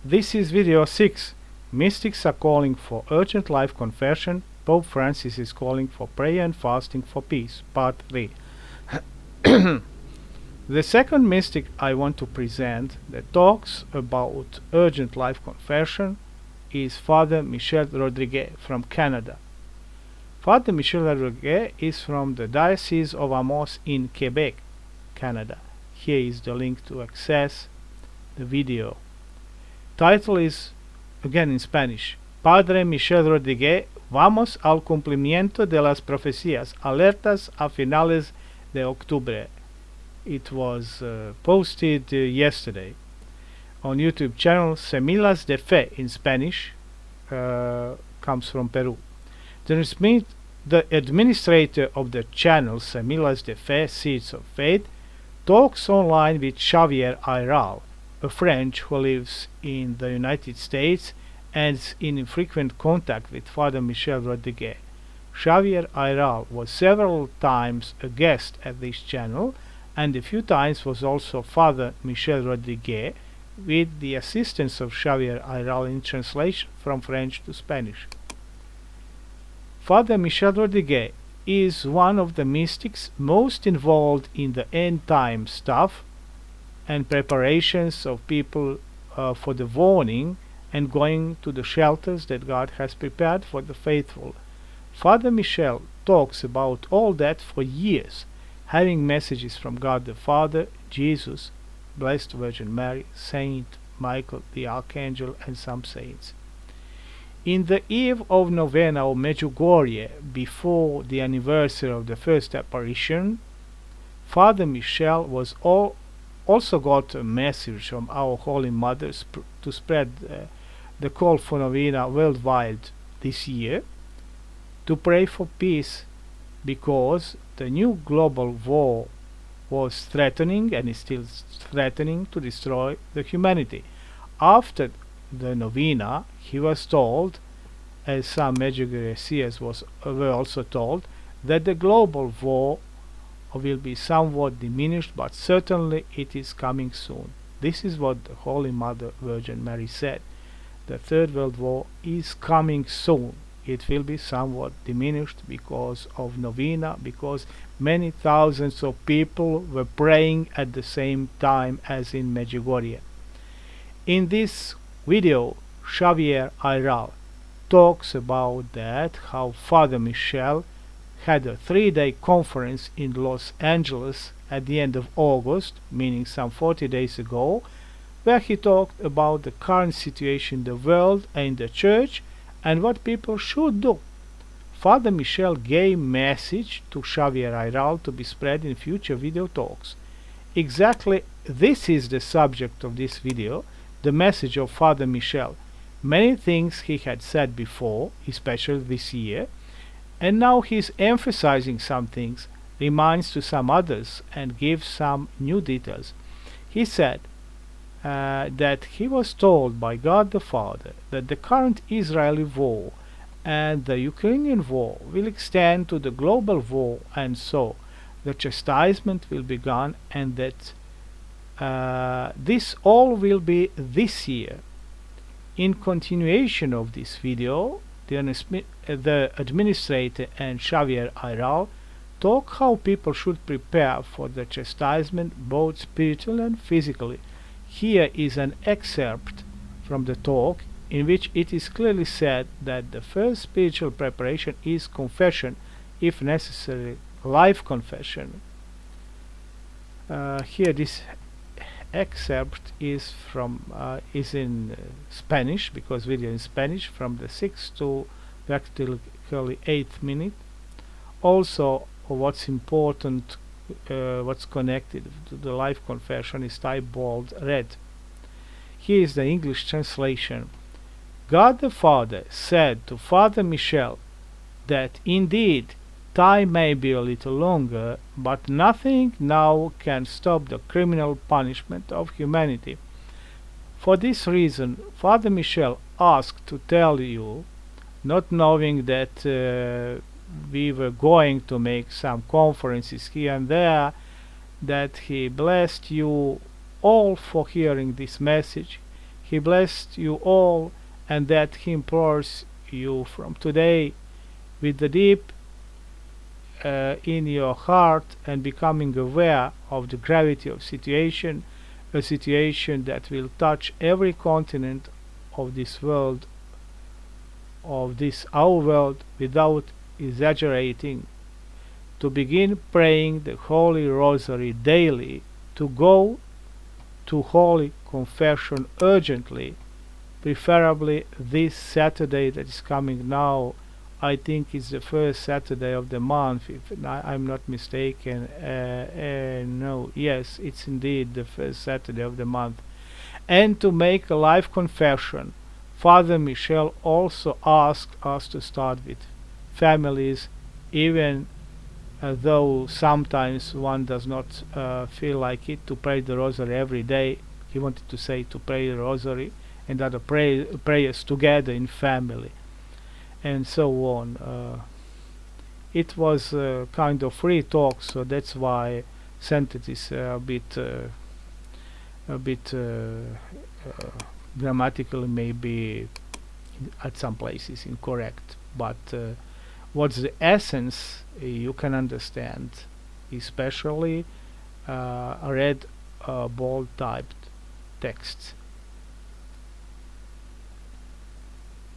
This is video 6. Mystics are calling for urgent life confession. Pope Francis is calling for prayer and fasting for peace. Part 3. The second mystic I want to present that talks about urgent life confession is Father Michel Rodrigue from Canada. Father Michel Rodrigue is from the Diocese of Amos in Quebec, Canada. Here is the link to access the video. Title is, again in Spanish, Padre Michel Rodrigue, vamos al cumplimiento de las profecías alertas a finales de octubre. It was posted yesterday on YouTube channel Semillas de Fe in Spanish, comes from Peru. The administrator of the channel Semillas de Fe, Seeds of Faith, talks online with Xavier Ayral, a French who lives in the United States and is in frequent contact with Father Michel Rodrigue. Xavier Ayral was several times a guest at this channel, and a few times was also Father Michel Rodrigue, with the assistance of Xavier Ayral in translation from French to Spanish. Father Michel Rodrigue is one of the mystics most involved in the end time stuff and preparations of people for the warning and going to the shelters that God has prepared for the faithful. Father Michel talks about all that for years, having messages from God the Father, Jesus, Blessed Virgin Mary, Saint Michael the Archangel, and some saints. In the eve of Novena of Medjugorje, before the anniversary of the first apparition, Father Michel was also got a message from our Holy Mother to spread the call for Novena worldwide this year, to pray for peace, because the new global war was threatening and is still threatening to destroy the humanity. After the Novena, he was told, as some Medjugorje seers were also told, that the global war will be somewhat diminished, but certainly it is coming soon. This is what the Holy Mother Virgin Mary said. The Third World War is coming soon. It will be somewhat diminished because of Novena, because many thousands of people were praying at the same time as in Medjugorje. In this video, Xavier Ayral talks about that, how Father Michel had a 3-day conference in Los Angeles at the end of August, meaning some 40 days ago, where he talked about the current situation in the world and in the church and what people should do. Father Michel gave message to Xavier Ayral to be spread in future video talks. Exactly this is the subject of this video, the message of Father Michel. Many things he had said before, especially this year, and now he is emphasizing some things, reminds to some others, and gives some new details. He said that he was told by God the Father that the current Israeli war and the Ukrainian war will extend to the global war, and so the chastisement will begin, and that this all will be this year. In continuation of this video, the administrator and Xavier Ayral talk how people should prepare for the chastisement, both spiritually and physically. Here is an excerpt from the talk in which it is clearly said that the first spiritual preparation is confession, if necessary, life confession. Here this excerpt is is in Spanish, because video in Spanish, from the 6th to practically 8th minute. Also, what's important, what's connected to the life confession is type bold red. Here is the English translation. God the Father said to Father Michel that indeed time may be a little longer, but nothing now can stop the criminal punishment of humanity. For this reason, Father Michel asked to tell you, not knowing that we were going to make some conferences here and there, that he blessed you all for hearing this message. He blessed you all, and that He implores you from today with the deep in your heart and becoming aware of the gravity of situation, a situation that will touch every continent of this world, of this our world, without exaggerating, to begin praying the Holy Rosary daily, to go to Holy Confession urgently, preferably this Saturday that is coming now. I think it's the first Saturday of the month, if I'm not mistaken. No, yes, it's indeed the first Saturday of the month. And to make a live confession. Father Michel also asked us to start with families, even though sometimes one does not feel like it, to pray the Rosary every day. He wanted to say to pray the Rosary and other prayers together in family, and so on. It was kind of free talk, so that's why sentences are a bit grammatically maybe at some places incorrect, but what's the essence you can understand, especially red bold typed texts.